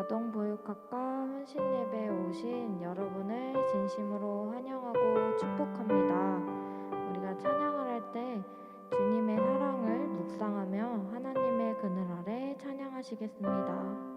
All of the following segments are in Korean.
아동보육학과 혼신예배에 오신 여러분을 진심으로 환영하고 축복합니다. 우리가 찬양을 할 때 주님의 사랑을 묵상하며 하나님의 그늘 아래 찬양하시겠습니다.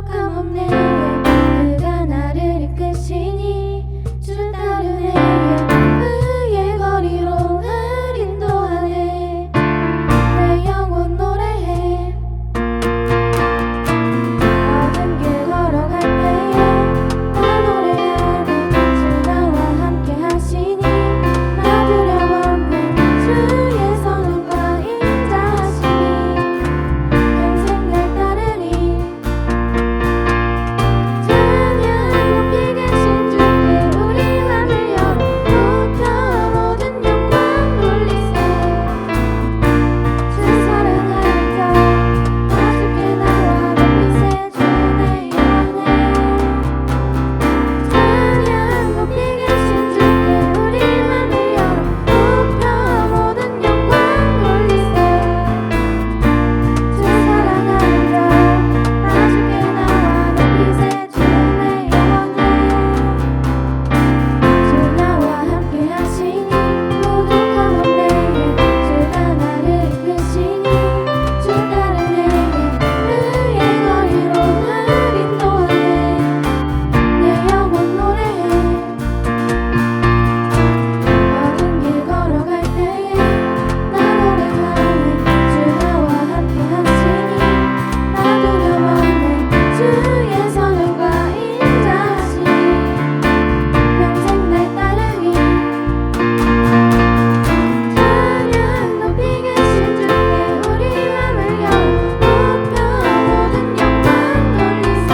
부족함 없네 그가 나를 이끄시니 주를 따르네 그의 거리로 날 인도하네 내 영혼 노래해 어두운 길 걸어갈 때에 나 노래하네 주 나와 함께 하시니 나 두려움 없네 주의 선언과 인자하시니 평생 날 따르리 찬양 높이 계신 주께 우리 맘을 열어 높여 모든 영광 돌리세 주 사랑하는 자 나 주께 나와 높이세 주내 영원해 찬양 높이 계신 주께 우리 맘을 열어 높여 모든 영광 돌리세 주 사랑하는 자 나 주께 나와 높이세 주내 영원해 주 나와 함께 하시니 부족함 없네 주가 나를 이끄시니 주 따르네 그의 거리로 날 인도하네 내 영혼 노래해 어두운 길 걸어갈 때에 나 노래하네 주 나와 함께 하시니 나 두려움 없네 주의 선언과 인자하시니 평생 날 따르리 찬양 높이 계신 주께 우리 맘을 열어 높여 모든 영광 돌리세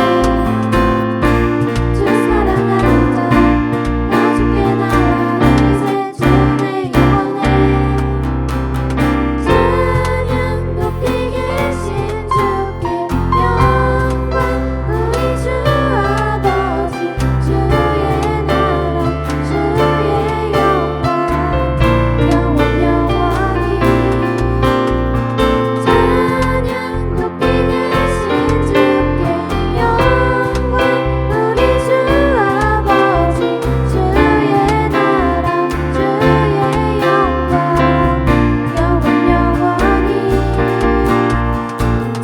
주 사랑하는 자 나 주께 나와 높이세 주내 영원해 찬양 높이 계신 주께 영광 우리 주 아버지 주의 나라 주의 영광 영원 영원히 찬양 높이 계신 주께 영광 우리 주 아버지 주의 나라 주의 영광 영원 영원히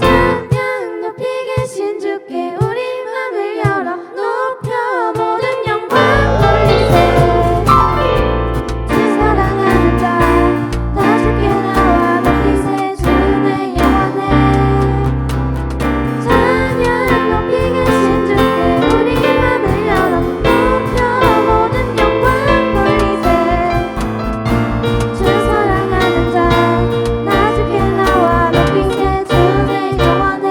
찬양 높이 계신 주께 우리 맘을 열어 높여 모든 영광 돌리세 주 사랑하는 자 나 주께 나와 높이세 주내 영원해 찬양 높이 계신 주께 우리 맘을 열어 높여 모든 영광 돌리세 주 사랑하는 자 나 주께 나와 높이세 주내 영원해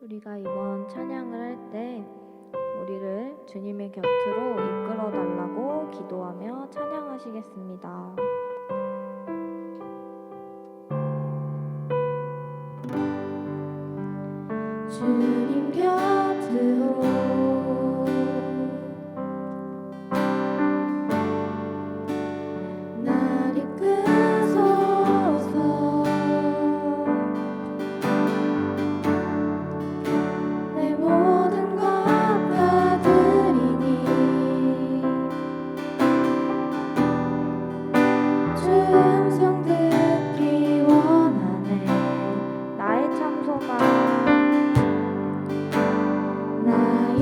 우리가 이번 찬양을 할 때 우리를 주님의 곁으로 이끌어 달라고 기도하며 찬양하시겠습니다. 주님 곁으로 날 이끄소서 내 모든 것 다 드리니 주 음성 듣기 원하네 나의 참소가 나의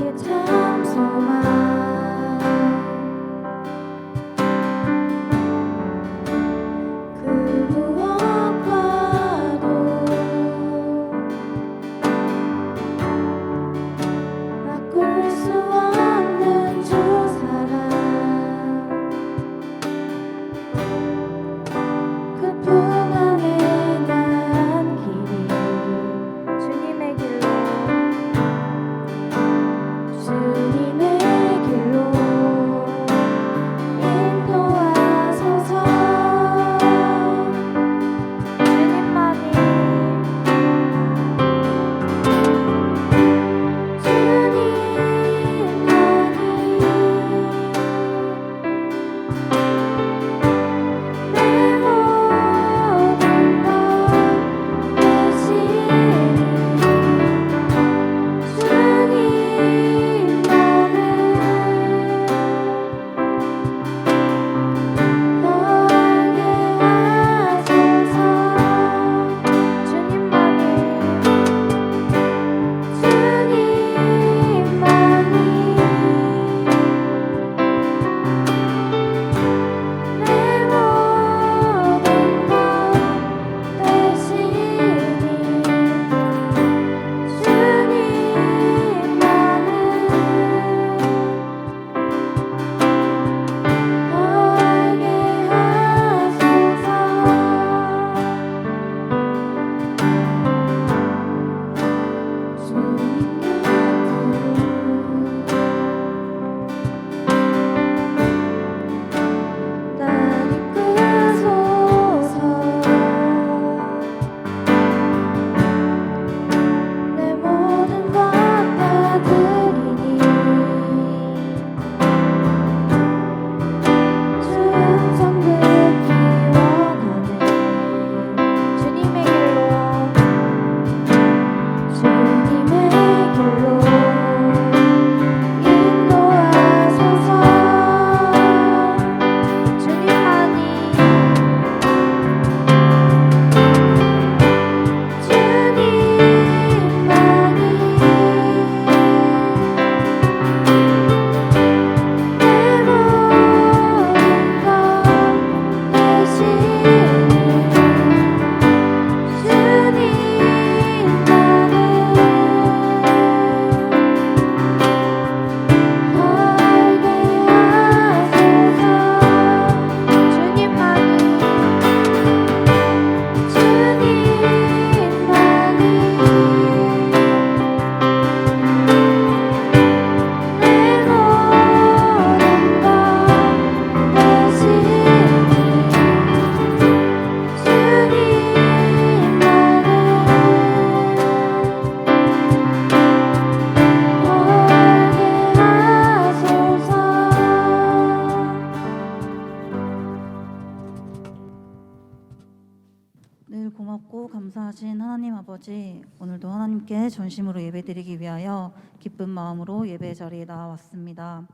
네, 오늘도 하나님께 전심으로 예배드리기 위하여 기쁜 마음으로 예배 자리에 나왔습니다.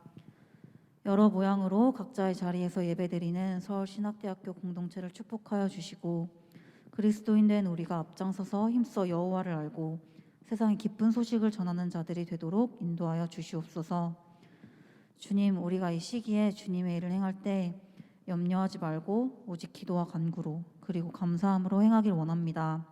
여러 모양으로 각자의 자리에서 예배드리는 서울신학대학교 공동체를 축복하여 주시고 그리스도인 된 우리가 앞장서서 힘써 여호와를 알고 세상에 기쁜 소식을 전하는 자들이 되도록 인도하여 주시옵소서. 주님, 우리가 이 시기에 주님의 일을 행할 때 염려하지 말고 오직 기도와 간구로 그리고 감사함으로 행하길 원합니다.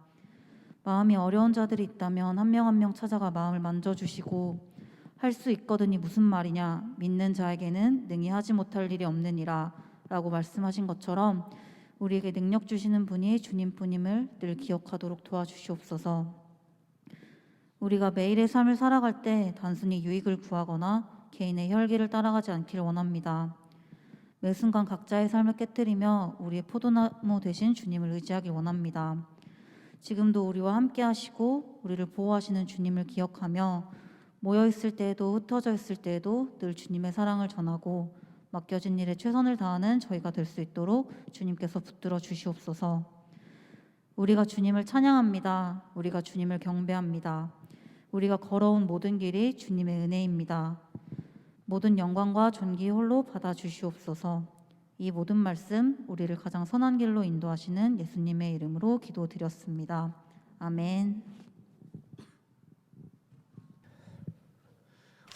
마음이 어려운 자들이 있다면 한 명 한 명 찾아가 마음을 만져주시고 할 수 있거든이 무슨 말이냐, 믿는 자에게는 능히 하지 못할 일이 없느니라 라고 말씀하신 것처럼 우리에게 능력 주시는 분이 주님뿐임을 늘 기억하도록 도와주시옵소서. 우리가 매일의 삶을 살아갈 때 단순히 유익을 구하거나 개인의 혈기를 따라가지 않기를 원합니다. 매 순간 각자의 삶을 깨뜨리며 우리의 포도나무 되신 주님을 의지하길 원합니다. 지금도 우리와 함께 하시고 우리를 보호하시는 주님을 기억하며 모여있을 때에도 흩어져 있을 때에도 늘 주님의 사랑을 전하고 맡겨진 일에 최선을 다하는 저희가 될 수 있도록 주님께서 붙들어 주시옵소서. 우리가 주님을 찬양합니다. 우리가 주님을 경배합니다. 우리가 걸어온 모든 길이 주님의 은혜입니다. 모든 영광과 존귀 홀로 받아 주시옵소서. 이 모든 말씀 우리를 가장 선한 길로 인도하시는 예수님의 이름으로 기도드렸습니다. 아멘.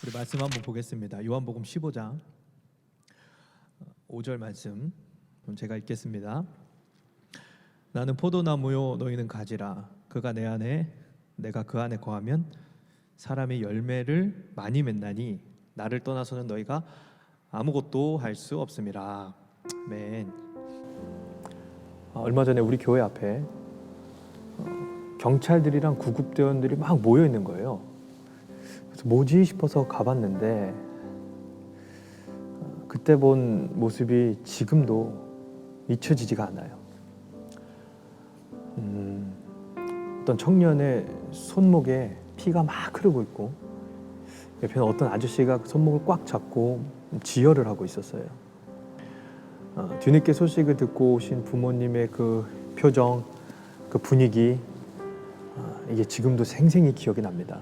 우리 말씀 한번 보겠습니다. 요한복음 15장 5절 말씀 제가 읽겠습니다. 나는 포도나무요 너희는 가지라. 그가 내 안에 내가 그 안에 거하면 사람이 열매를 많이 맺나니 나를 떠나서는 너희가 아무것도 할 수 없음이라. 아멘. 얼마 전에 우리 교회 앞에 경찰들이랑 구급대원들이 막 모여 있는 거예요. 그래서 뭐지 싶어서 가봤는데 그때 본 모습이 지금도 잊혀지지가 않아요. 어떤 청년의 손목에 피가 막 흐르고 있고 옆에는 어떤 아저씨가 손목을 꽉 잡고 지혈을 하고 있었어요. 뒤늦게 소식을 듣고 오신 부모님의 그 표정, 그 분위기, 이게 지금도 생생히 기억이 납니다.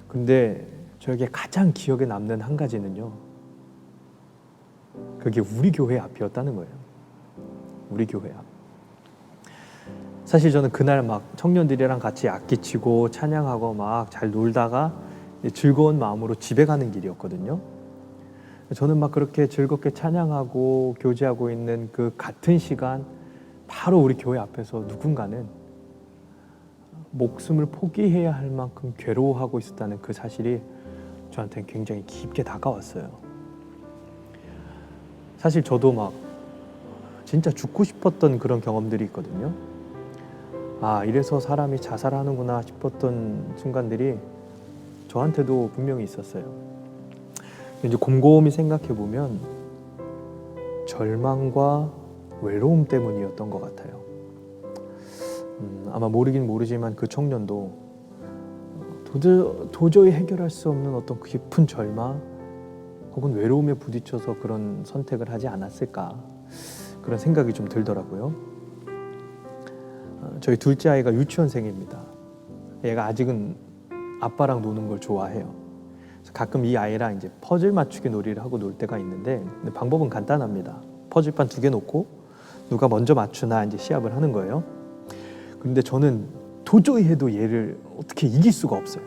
근데 저에게 가장 기억에 남는 한 가지는요, 그게 우리 교회 앞이었다는 거예요. 우리 교회 앞. 사실 저는 그날 막 청년들이랑 같이 악기 치고 찬양하고 막 잘 놀다가 즐거운 마음으로 집에 가는 길이었거든요. 저는 막 그렇게 즐겁게 찬양하고 교제하고 있는 그 같은 시간 바로 우리 교회 앞에서 누군가는 목숨을 포기해야 할 만큼 괴로워하고 있었다는 그 사실이 저한테는 굉장히 깊게 다가왔어요. 사실 저도 막 진짜 죽고 싶었던 그런 경험들이 있거든요. 아, 이래서 사람이 자살하는구나 싶었던 순간들이 저한테도 분명히 있었어요. 이제 곰곰이 생각해 보면 절망과 외로움 때문이었던 것 같아요. 아마 모르긴 모르지만 그 청년도 도저히 해결할 수 없는 어떤 깊은 절망 혹은 외로움에 부딪혀서 그런 선택을 하지 않았을까, 그런 생각이 좀 들더라고요. 저희 둘째 아이가 유치원생입니다. 얘가 아직은 아빠랑 노는 걸 좋아해요. 그래서 가끔 이 아이랑 이제 퍼즐 맞추기 놀이를 하고 놀 때가 있는데, 근데 방법은 간단합니다. 퍼즐판 2개 놓고 누가 먼저 맞추나 이제 시합을 하는 거예요. 그런데 저는 도저히 해도 얘를 어떻게 이길 수가 없어요.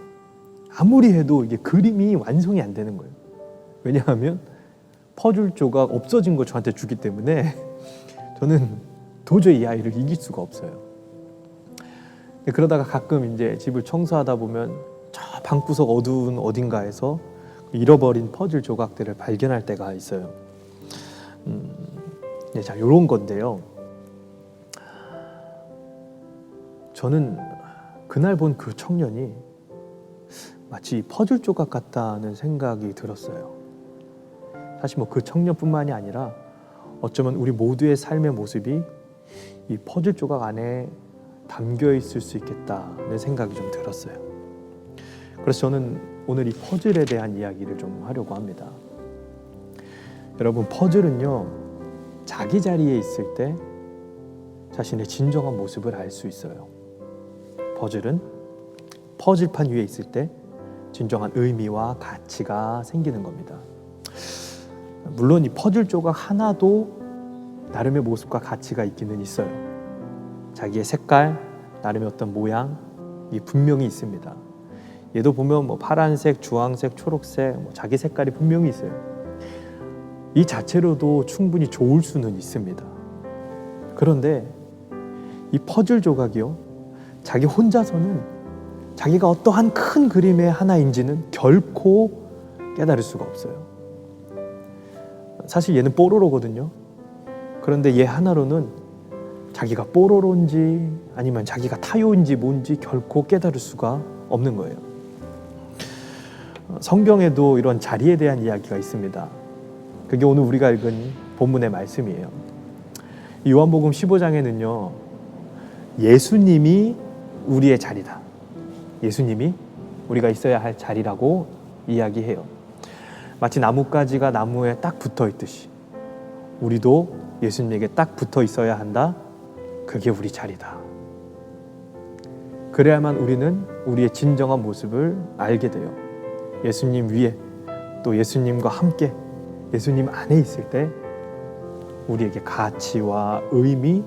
아무리 해도 이게 그림이 완성이 안 되는 거예요. 왜냐하면 퍼즐 조각 없어진 걸 저한테 주기 때문에 저는 도저히 이 아이를 이길 수가 없어요. 그러다가 가끔 이제 집을 청소하다 보면 저 방구석 어두운 어딘가에서 잃어버린 퍼즐 조각들을 발견할 때가 있어요. 자, 이런 건데요. 저는 그날 본 그 청년이 마치 퍼즐 조각 같다는 생각이 들었어요. 사실 뭐 그 청년뿐만이 아니라 어쩌면 우리 모두의 삶의 모습이 이 퍼즐 조각 안에 담겨 있을 수 있겠다는 생각이 좀 들었어요. 그래서 저는 오늘 이 퍼즐에 대한 이야기를 좀 하려고 합니다. 여러분, 퍼즐은요, 자기 자리에 있을 때 자신의 진정한 모습을 알 수 있어요. 퍼즐은 퍼즐판 위에 있을 때 진정한 의미와 가치가 생기는 겁니다. 물론 이 퍼즐 조각 하나도 나름의 모습과 가치가 있기는 있어요. 자기의 색깔, 나름의 어떤 모양이 분명히 있습니다. 얘도 보면 뭐 파란색, 주황색, 초록색, 자기 색깔이 분명히 있어요. 이 자체로도 충분히 좋을 수는 있습니다. 그런데 이 퍼즐 조각이요, 자기 혼자서는 자기가 어떠한 큰 그림의 하나인지는 결코 깨달을 수가 없어요. 사실 얘는 뽀로로거든요. 그런데 얘 하나로는 자기가 뽀로로인지 아니면 자기가 타요인지 뭔지 결코 깨달을 수가 없는 거예요. 성경에도 이런 자리에 대한 이야기가 있습니다. 그게 오늘 우리가 읽은 본문의 말씀이에요. 요한복음 15장에는요, 예수님이 우리의 자리다, 예수님이 우리가 있어야 할 자리라고 이야기해요. 마치 나뭇가지가 나무에 딱 붙어 있듯이 우리도 예수님에게 딱 붙어 있어야 한다. 그게 우리 자리다. 그래야만 우리는 우리의 진정한 모습을 알게 돼요. 예수님 위에, 또 예수님과 함께 예수님 안에 있을 때 우리에게 가치와 의미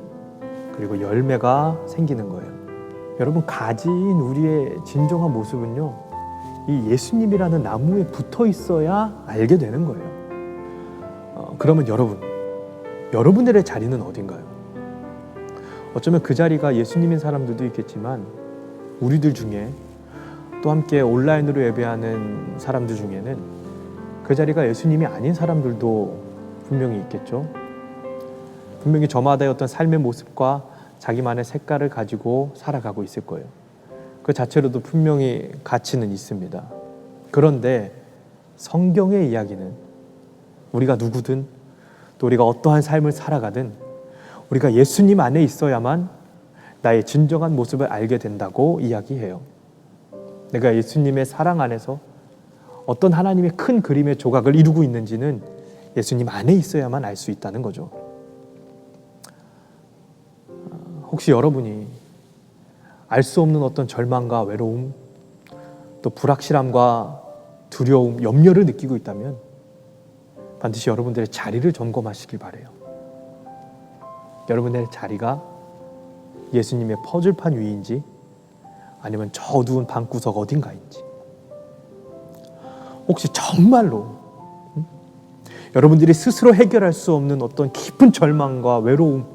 그리고 열매가 생기는 거예요. 여러분, 가진 우리의 진정한 모습은요, 이 예수님이라는 나무에 붙어 있어야 알게 되는 거예요. 그러면 여러분들의 자리는 어딘가요? 어쩌면 그 자리가 예수님인 사람들도 있겠지만 우리들 중에 또 함께 온라인으로 예배하는 사람들 중에는 그 자리가 예수님이 아닌 사람들도 분명히 있겠죠. 분명히 저마다의 어떤 삶의 모습과 자기만의 색깔을 가지고 살아가고 있을 거예요. 그 자체로도 분명히 가치는 있습니다. 그런데 성경의 이야기는 우리가 누구든 또 우리가 어떠한 삶을 살아가든 우리가 예수님 안에 있어야만 나의 진정한 모습을 알게 된다고 이야기해요. 내가 예수님의 사랑 안에서 어떤 하나님의 큰 그림의 조각을 이루고 있는지는 예수님 안에 있어야만 알 수 있다는 거죠. 혹시 여러분이 알 수 없는 어떤 절망과 외로움, 또 불확실함과 두려움, 염려를 느끼고 있다면 반드시 여러분들의 자리를 점검하시길 바라요. 여러분의 자리가 예수님의 퍼즐판 위인지 아니면 저 어두운 방구석 어딘가인지, 혹시 정말로 여러분들이 스스로 해결할 수 없는 어떤 깊은 절망과 외로움,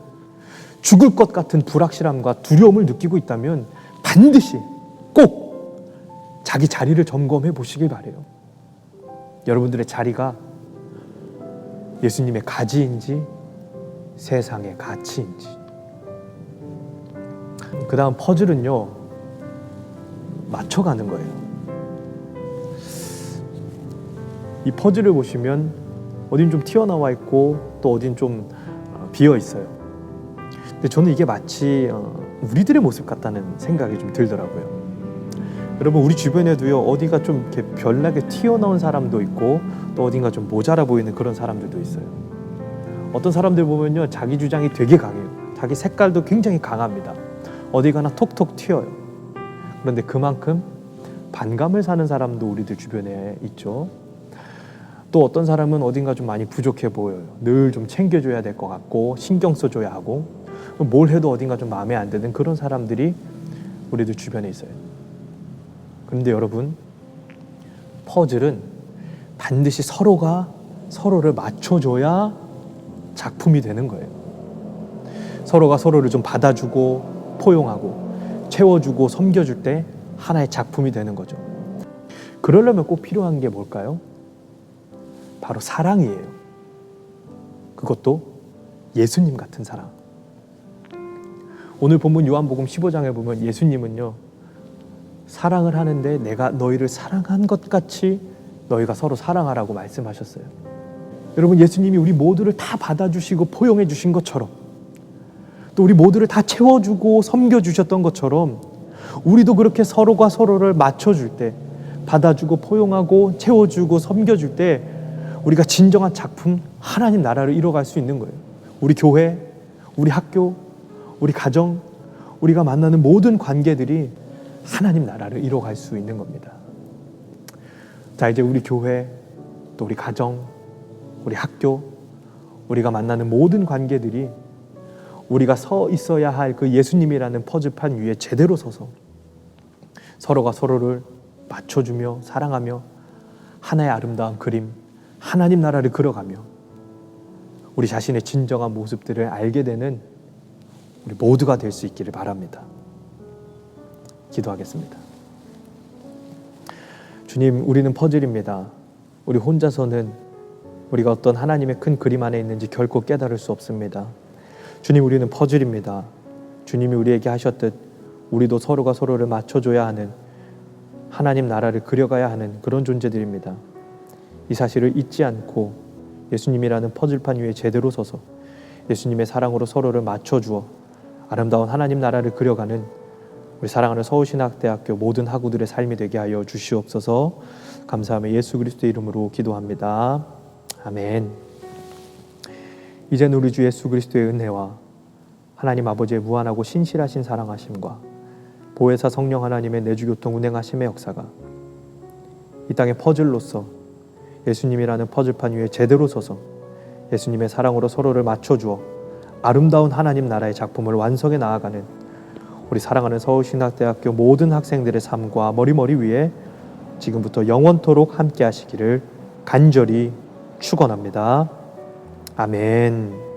죽을 것 같은 불확실함과 두려움을 느끼고 있다면 반드시 꼭 자기 자리를 점검해 보시길 바라요. 여러분들의 자리가 예수님의 가지인지 세상의 가치인지. 그 다음 퍼즐은요, 맞춰가는 거예요. 이 퍼즐을 보시면 어딘 좀 튀어나와 있고 또 어딘 좀 비어 있어요. 근데 저는 이게 마치 우리들의 모습 같다는 생각이 좀 들더라고요. 여러분, 우리 주변에도요, 어디가 좀 이렇게 별나게 튀어나온 사람도 있고 또 어딘가 좀 모자라 보이는 그런 사람들도 있어요. 어떤 사람들 보면요, 자기 주장이 되게 강해요. 자기 색깔도 굉장히 강합니다. 어디 가나 톡톡 튀어요. 그런데 그만큼 반감을 사는 사람도 우리들 주변에 있죠. 또 어떤 사람은 어딘가 좀 많이 부족해 보여요. 늘 좀 챙겨줘야 될 것 같고 신경 써줘야 하고 뭘 해도 어딘가 좀 마음에 안 드는 그런 사람들이 우리들 주변에 있어요. 그런데 여러분, 퍼즐은 반드시 서로가 서로를 맞춰줘야 작품이 되는 거예요. 서로가 서로를 좀 받아주고 포용하고 채워주고 섬겨줄 때 하나의 작품이 되는 거죠. 그러려면 꼭 필요한 게 뭘까요? 바로 사랑이에요. 그것도 예수님 같은 사랑. 오늘 본문 요한복음 15장에 보면 예수님은요, 사랑을 하는데 내가 너희를 사랑한 것 같이 너희가 서로 사랑하라고 말씀하셨어요. 여러분, 예수님이 우리 모두를 다 받아주시고 포용해 주신 것처럼, 또 우리 모두를 다 채워주고 섬겨주셨던 것처럼 우리도 그렇게 서로가 서로를 맞춰줄 때, 받아주고 포용하고 채워주고 섬겨줄 때 우리가 진정한 작품, 하나님 나라를 이뤄갈 수 있는 거예요. 우리 교회, 우리 학교, 우리 가정, 우리가 만나는 모든 관계들이 하나님 나라를 이뤄갈 수 있는 겁니다. 자, 이제 우리 교회, 또 우리 가정, 우리 학교, 우리가 만나는 모든 관계들이 우리가 서 있어야 할 그 예수님이라는 퍼즐판 위에 제대로 서서 서로가 서로를 맞춰주며 사랑하며 하나의 아름다운 그림, 하나님 나라를 그려가며 우리 자신의 진정한 모습들을 알게 되는 우리 모두가 될 수 있기를 바랍니다. 기도하겠습니다. 주님, 우리는 퍼즐입니다. 우리 혼자서는 우리가 어떤 하나님의 큰 그림 안에 있는지 결코 깨달을 수 없습니다. 주님, 우리는 퍼즐입니다. 주님이 우리에게 하셨듯 우리도 서로가 서로를 맞춰줘야 하는 하나님 나라를 그려가야 하는 그런 존재들입니다. 이 사실을 잊지 않고 예수님이라는 퍼즐판 위에 제대로 서서 예수님의 사랑으로 서로를 맞춰주어 아름다운 하나님 나라를 그려가는 우리 사랑하는 서울신학대학교 모든 학우들의 삶이 되게 하여 주시옵소서. 감사하며 예수 그리스도의 이름으로 기도합니다. 아멘. 이제는 우리 주 예수 그리스도의 은혜와 하나님 아버지의 무한하고 신실하신 사랑하심과 보혜사 성령 하나님의 내주교통 운행하심의 역사가 이 땅의 퍼즐로서 예수님이라는 퍼즐판 위에 제대로 서서 예수님의 사랑으로 서로를 맞춰주어 아름다운 하나님 나라의 작품을 완성해 나아가는 우리 사랑하는 서울신학대학교 모든 학생들의 삶과 머리머리 위에 지금부터 영원토록 함께 하시기를 간절히 축원합니다. 아멘.